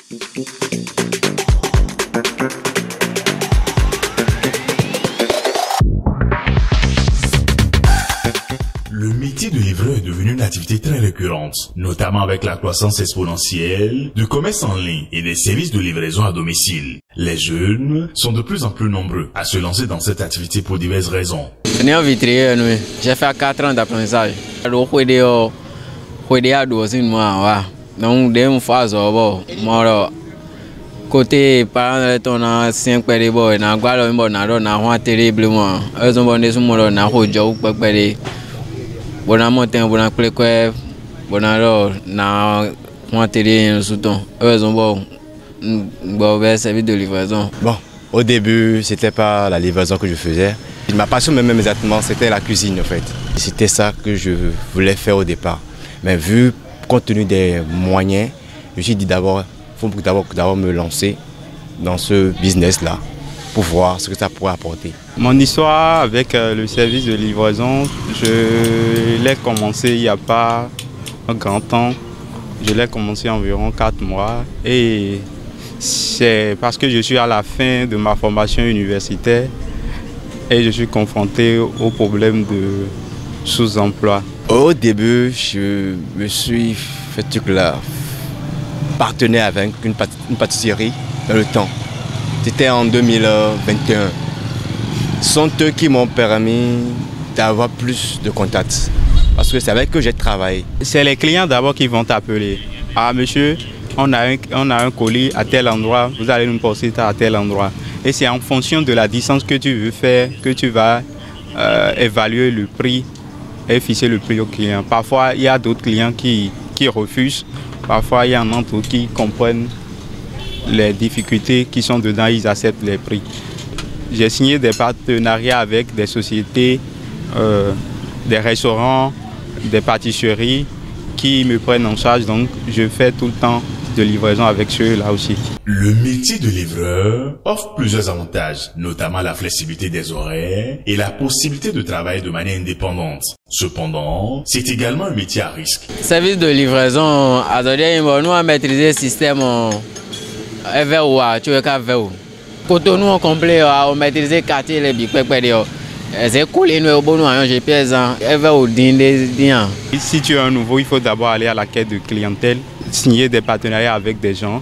Le métier de livreur est devenu une activité très récurrente, notamment avec la croissance exponentielle du commerce en ligne et des services de livraison à domicile. Les jeunes sont de plus en plus nombreux à se lancer dans cette activité pour diverses raisons. J'ai fait 4 ans d'apprentissage. Donc, côté parents on a 5 périodes na gwalo mbo na ro na ho terriblement eux ont bonné sumo na ho jo pepere bona monter bona plekwe bona ro na ho terrible souton eux ont bon service de livraison. Bon, au début, c'était pas la livraison que je faisais. Ma passion même exactement, c'était la cuisine en fait. C'était ça que je voulais faire au départ. Mais vu compte tenu des moyens, je me suis dit d'abord il faut d'abord me lancer dans ce business-là pour voir ce que ça pourrait apporter. Mon histoire avec le service de livraison, je l'ai commencé il n'y a pas un grand temps. Je l'ai commencé environ 4 mois et c'est parce que je suis à la fin de ma formation universitaire et je suis confronté au problème de sous-emploi. Au début, je me suis fait ce truc-là. Partenaire avec une pâtisserie dans le temps. C'était en 2021. Ce sont eux qui m'ont permis d'avoir plus de contacts. Parce que c'est avec eux que j'ai travaillé. C'est les clients d'abord qui vont t'appeler. Ah monsieur, on a un colis à tel endroit, vous allez nous poster à tel endroit. Et c'est en fonction de la distance que tu veux faire que tu vas évaluer le prix et fixer le prix au client. Parfois, il y a d'autres clients qui refusent. Parfois, il y en a d'autres qui comprennent les difficultés qui sont dedans, ils acceptent les prix. J'ai signé des partenariats avec des sociétés, des restaurants, des pâtisseries qui me prennent en charge. Donc, je fais tout le temps de livraison avec ceux-là aussi. Le métier de livreur offre plusieurs avantages, notamment la flexibilité des horaires et la possibilité de travailler de manière indépendante. Cependant, c'est également un métier à risque. Service de livraison, nous avons maîtrisé le système tu veux qu'à quand nous complet, on maîtrise le quartier, les bics, c'est cool, nous avons un GPS, si tu es un nouveau, il faut d'abord aller à la quête de clientèle, signer des partenariats avec des gens,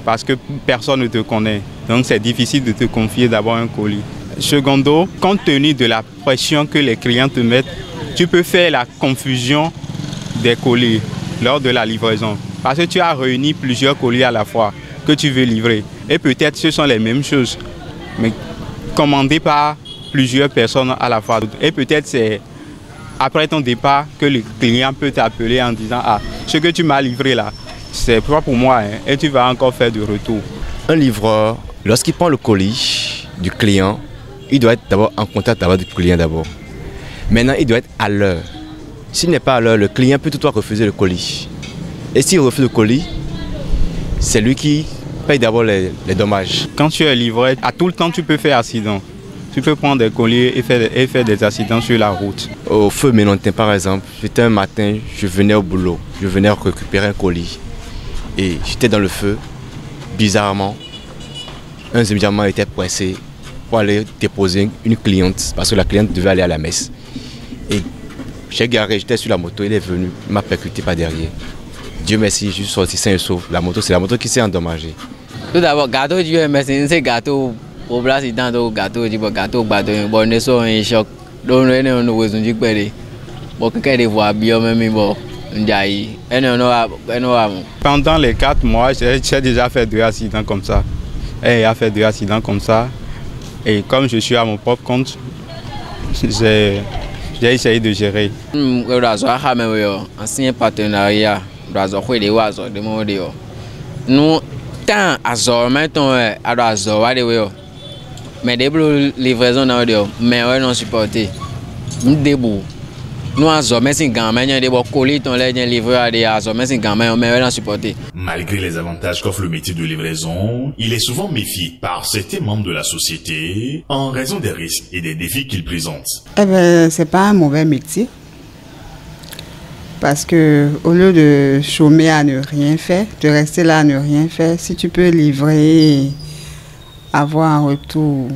parce que personne ne te connaît. Donc c'est difficile de te confier d'abord un colis. Secondo, compte tenu de la pression que les clients te mettent, tu peux faire la confusion des colis lors de la livraison. Parce que tu as réuni plusieurs colis à la fois que tu veux livrer. Et peut-être ce sont les mêmes choses, mais commandés par plusieurs personnes à la fois. Et peut-être c'est après ton départ que le client peut t'appeler en disant « Ah, ce que tu m'as livré là, c'est pas pour moi hein, et tu vas encore faire du retour. » Un livreur, lorsqu'il prend le colis du client, il doit être d'abord en contact avec le client d'abord. Maintenant, il doit être à l'heure. S'il n'est pas à l'heure, le client peut toutefois refuser le colis. Et s'il refuse le colis, c'est lui qui paye d'abord les dommages. Quand tu es livreur, à tout le temps, tu peux faire accident. Tu peux prendre des colis et faire des accidents sur la route. Au feu Ménontin, par exemple, j'étais un matin, je venais au boulot, je venais récupérer un colis. Et j'étais dans le feu, bizarrement, un médicament était pressé pour aller déposer une cliente, parce que la cliente devait aller à la messe. Et j'ai garé, j'étais sur la moto, il est venu, il m'a percuté par derrière. Dieu merci, je suis sorti sain et sauf. La moto, c'est la moto qui s'est endommagée. Tout d'abord, gâteau, Dieu merci, c'est gâteau. Au Brésil, dans le gâteau, gâteau, bon, ils sont en choc. Donc, nous avons besoin de faire bon, quelqu'un de voir bien, même bon, pendant les 4 mois, j'ai déjà fait 2 accidents comme ça. Et il a fait 2 accidents comme ça. Et comme je suis à mon propre compte, j'ai essayé de gérer. Ancien partenariat, nous, tant à mais des livraisons dans le mais on non supporté. Nous debout. Nous avons mais c'est gamin des colis ton les livré à des mais c'est gamin mais on non supporté. Malgré les avantages qu'offre le métier de livraison, il est souvent méfié par certains membres de la société en raison des risques et des défis qu'il présente. Eh ben c'est pas un mauvais métier. Parce que au lieu de chômer à ne rien faire, de rester là à ne rien faire, si tu peux livrer et avoir en retour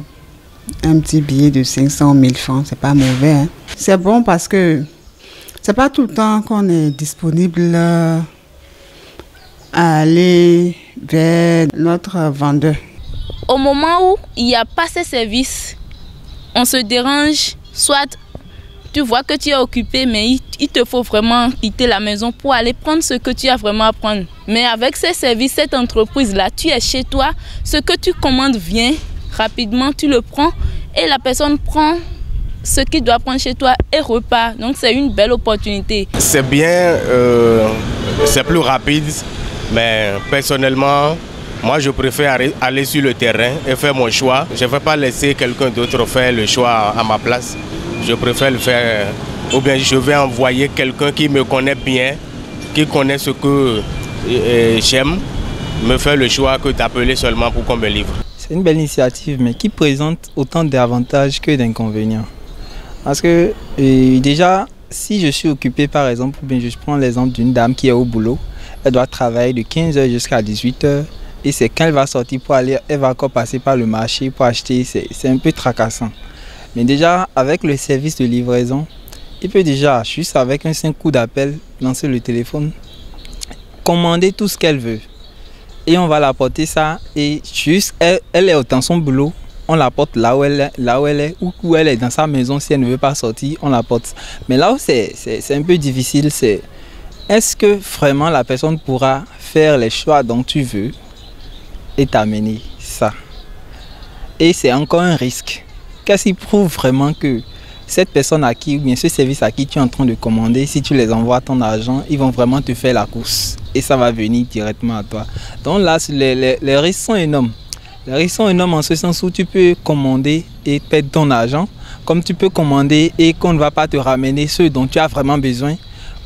un petit billet de 500 000 francs, c'est pas mauvais. Hein? C'est bon parce que c'est pas tout le temps qu'on est disponible à aller vers notre vendeur. Au moment où il n'y a pas ces services, on se dérange, soit tu vois que tu es occupé, mais il te faut vraiment quitter la maison pour aller prendre ce que tu as vraiment à prendre. Mais avec ces services, cette entreprise-là, tu es chez toi, ce que tu commandes vient rapidement, tu le prends et la personne prend ce qu'il doit prendre chez toi et repart. Donc c'est une belle opportunité. C'est bien, c'est plus rapide, mais personnellement, moi je préfère aller sur le terrain et faire mon choix. Je ne vais pas laisser quelqu'un d'autre faire le choix à ma place. Je préfère le faire, ou bien je vais envoyer quelqu'un qui me connaît bien, qui connaît ce que j'aime, me faire le choix que d'appeler seulement pour qu'on me livre. C'est une belle initiative, mais qui présente autant d'avantages que d'inconvénients. Parce que déjà, si je suis occupé par exemple, ou bien je prends l'exemple d'une dame qui est au boulot, elle doit travailler de 15h jusqu'à 18h, et c'est quand elle va sortir pour aller, elle va encore passer par le marché pour acheter, c'est un peu tracassant. Mais déjà, avec le service de livraison, il peut déjà, juste avec un simple coup d'appel, lancer le téléphone, commander tout ce qu'elle veut. Et on va l'apporter ça, et juste, elle est dans son boulot, on l'apporte là où elle est, ou elle est dans sa maison, si elle ne veut pas sortir, on l'apporte. Mais là où c'est un peu difficile, c'est est-ce que vraiment la personne pourra faire les choix dont tu veux et t'amener ça? Et c'est encore un risque. Qu'est-ce qui prouve vraiment que cette personne à qui, ou bien ce service à qui tu es en train de commander, si tu les envoies ton argent, ils vont vraiment te faire la course et ça va venir directement à toi. Donc là, les risques sont énormes. Les risques sont énormes en ce sens où tu peux commander et perdre ton argent, comme tu peux commander et qu'on ne va pas te ramener ce dont tu as vraiment besoin,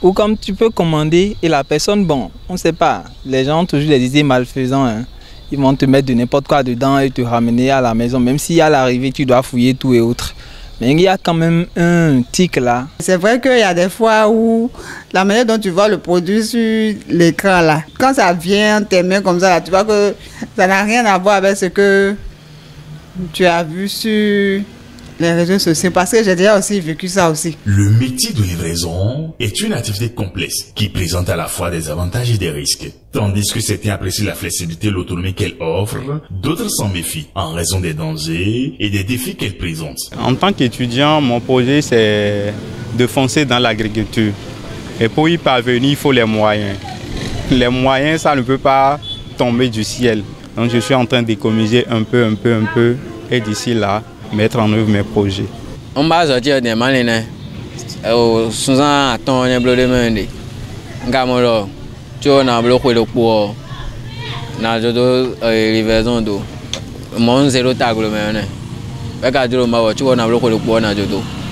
ou comme tu peux commander et la personne, bon, on ne sait pas, les gens ont toujours des idées malfaisants, hein. Ils vont te mettre de n'importe quoi dedans et te ramener à la maison. Même si à l'arrivée, tu dois fouiller tout et autres. Mais il y a quand même un tic là. C'est vrai qu'il y a des fois où la manière dont tu vois le produit sur l'écran là, quand ça vient tes mains comme ça, là, tu vois que ça n'a rien à voir avec ce que tu as vu sur les réseaux sociaux. Parce que j'ai déjà aussi vécu ça aussi. Le métier de livraison est une activité complexe qui présente à la fois des avantages et des risques. Tandis que certains apprécient la flexibilité et l'autonomie qu'elle offre, d'autres s'en méfient en raison des dangers et des défis qu'elle présente. En tant qu'étudiant, mon projet c'est de foncer dans l'agriculture. Et pour y parvenir, il faut les moyens. Les moyens, ça ne peut pas tomber du ciel. Donc je suis en train d'économiser un peu, et d'ici là, mettre en œuvre mes projets. On va sortir des malines. Souvent, attends, on est bloqué de Gamolo. Tu as bloqué le poids. Na jodo livraison d'eau. Mon zéro tag le maintenant.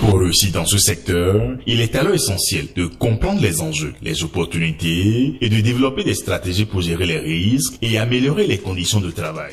Pour réussir dans ce secteur, il est alors essentiel de comprendre les enjeux, les opportunités et de développer des stratégies pour gérer les risques et améliorer les conditions de travail.